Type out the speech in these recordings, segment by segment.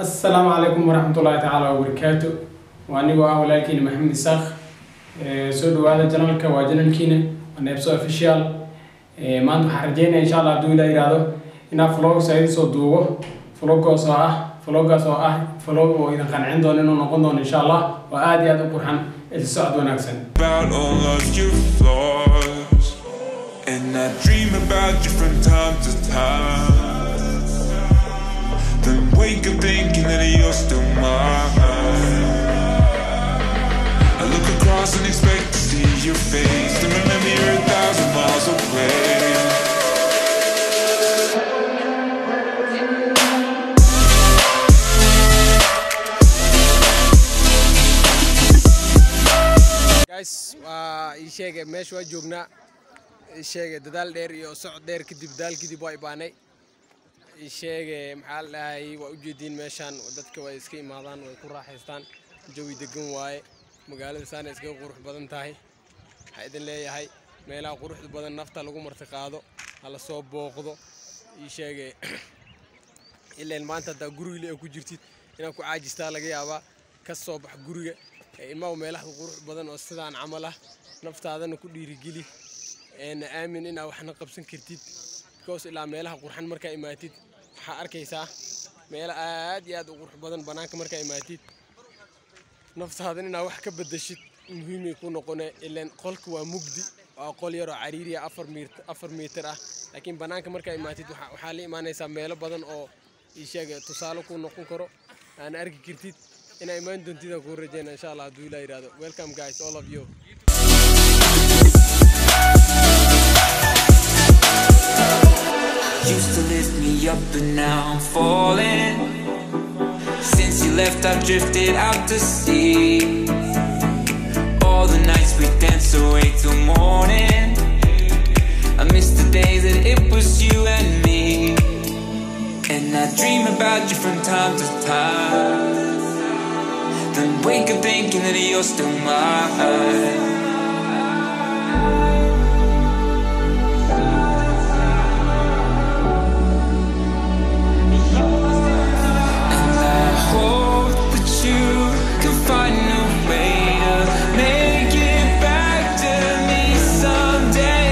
السلام عليكم ورحمة الله تعالى وبركاته. وأنا ولكن محمد ساخ سود هذا جنالك وجنالكينا ونبصو official ما أنتم حرجينا إن شاء الله دولا إرادة إن فلوج سعيد صدوه فلوج صاح فلوج وإذا كان عندنا إنه نقولنا إن شاء الله وآدي هذا القرآن السعد ونكسن. About all of your flaws, and I dream about you from time to time. Then wake up thinking that you're still mine. I look across and expect to see your face, then remember you're 1,000 miles away. guys ii sheegay meesha waa joognaa ii sheegay dadaal dheer iyo socod dheer kadib daalkidib waa ibaanay ii sheegay maxaa la dhahay waa u jeedin meeshan dadka way iska imaadaan way ku raaxaystaan jawi degan waaye magaalada saana iska qurux badan tahay waxa idin leeyahay meelaha quruxda badan nafta lagu martiqaado hala soo booqdo ii sheegay ilaa maanta da guriga ku jirtid inaa ku caajistaa laga yaabaa ka soo bax guriga إما وملاح وقروح بدن أستدعى عمله نفط هذا نكون يرجلي إن آمن إن أو إحنا قبسن كرتيد كوس إلا ملاح وقروحن مركا إماتيد حاركي سا ملاح عادي هذا وقروح بدن بناك مركا إماتيد نفط هذا إن أو حكب بدشيت مهم يكون قناة إلا قلك ومجدي أو قل يرى عريري أفر متر لكن بناك مركا إماتيد وحالي ما نسمع ملاح بدن أو إيشاء تصالح ونقول كرو أنا أرجع كرتيد إن إيمان دنتي تقول رجعنا إن شاء الله دولا يرادو. Welcome guys, all of you. Used to lift me up and now I'm falling. Since you left I've drifted out to sea. All the nights we danced away till morning. I miss the days that it was you and me. And I dream about you from time to time. Then wake up thinking that you're still mine. And I hope that you can find a way to make it back to me someday.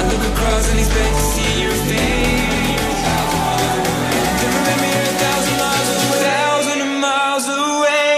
I look across and expect to see your face. Then remember you're 1,000 miles away. 1,000 miles away.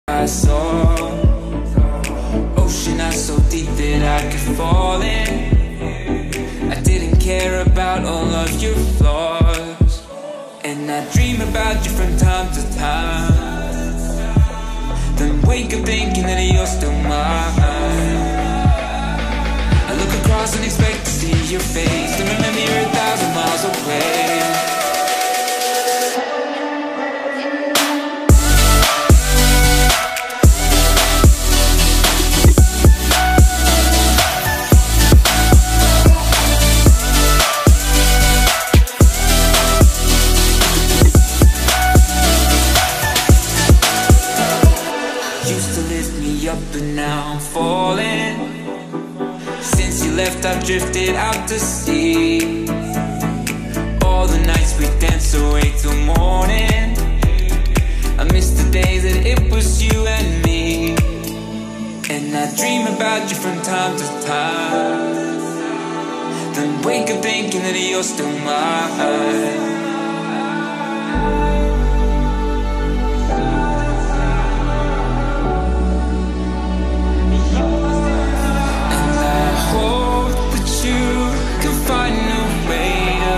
I saw ocean eyes so deep that I could fall in. I didn't care about all of your flaws, and I dream about you from time to time. Then wake up thinking that you're still mine. I look across and expect to see your face, then remember you're 1,000 miles away. Up and now I'm falling. Since you left I've drifted out to sea. All the nights we danced away till morning. I miss the days that it was you and me. And I dream about you from time to time. Then wake up thinking that you're still mine. find a way to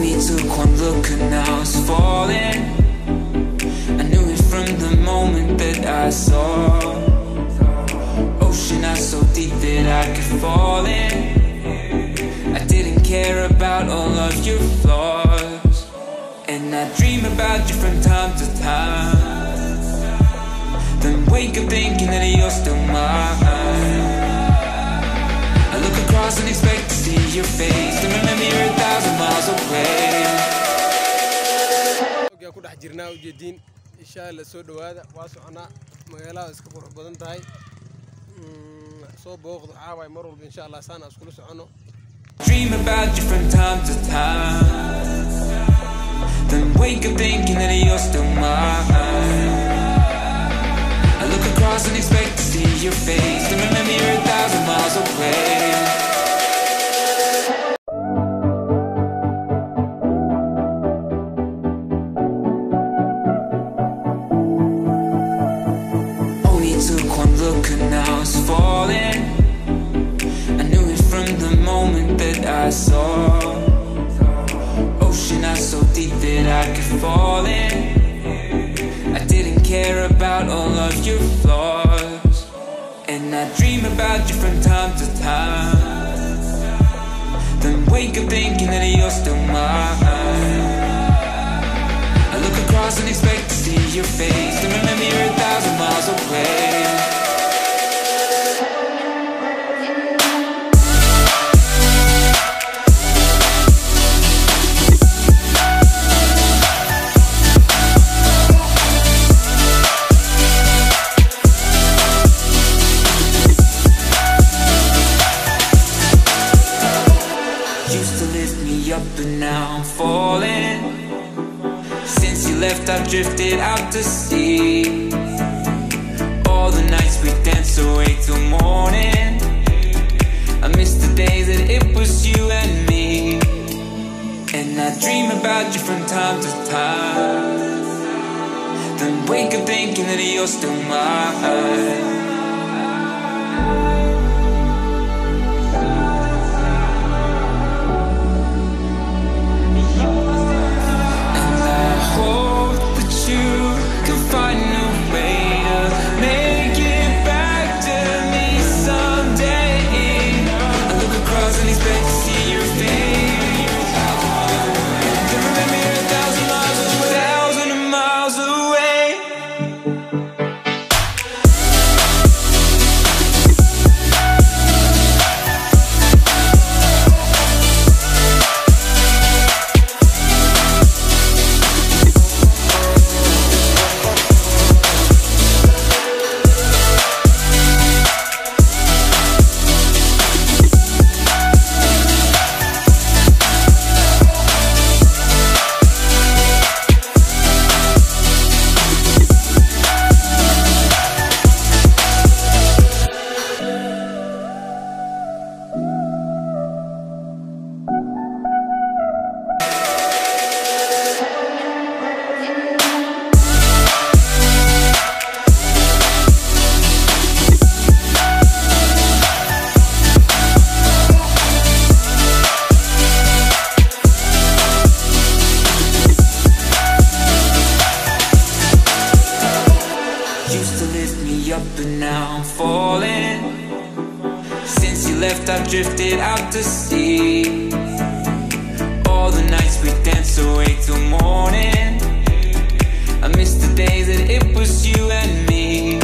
Only took one look and now it's falling. I knew it from the moment that I saw. Ocean eyes so deep that I could fall in. I didn't care about all of your flaws, and I dream about you from time to time. Then wake up thinking that you're still mine. I look across and expect to see your face, and remember you're 1,000 miles away. ku dhex jirnaa ujeediin insha Allah soo dhawaada waa soconaa magaalada iska qurux badan tahay soo booqdo caaway mar walba insha Allah saana isku socono. Dream about you from time to time. Then wake up thinking that you're still mine. I look across and expect to see your face, and remember you're 1,000 miles away. Only took one look and now it's falling. I knew it from the moment that I saw. Ocean eyes so deep that I could fall in. I didn't care about all of your flaws, and I dream about you from time to time. Then wake up thinking that you're still mine. I look across and expect to see your face, and remember you're 1,000 miles away. Used to lift me up and now I'm falling. Since you left I've drifted out to sea. All the nights we danced away till morning. I miss the days that it was you and me. And I dream about you from time to time. Then wake up thinking that you're still mine. I've drifted out to sea. All the nights we danced away till morning. I miss the days that it was you and me.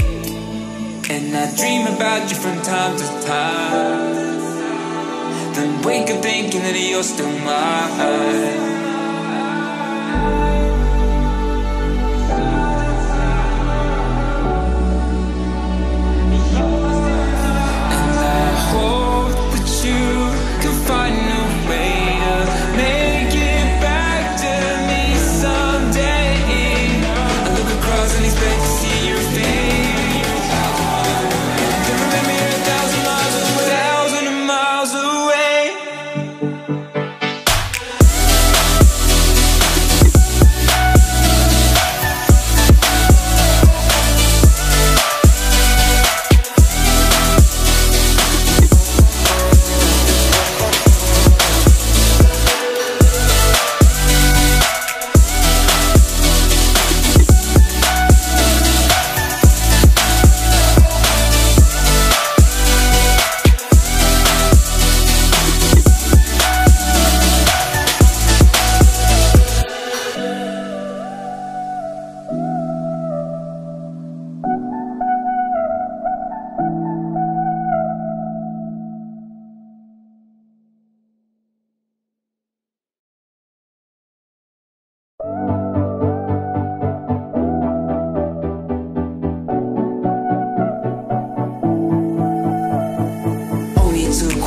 And I dream about you from time to time. Then wake up thinking that you're still mine.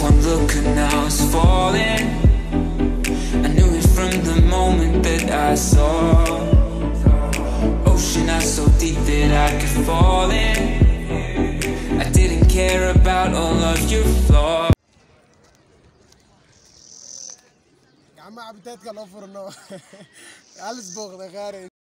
one look and now it's falling. I knew it from the moment that I saw. Ocean eyes so deep that I could fall in. I didn't care about all of your flaws. عم عبتات كان أوفر إنه ألس بوغ ده غاري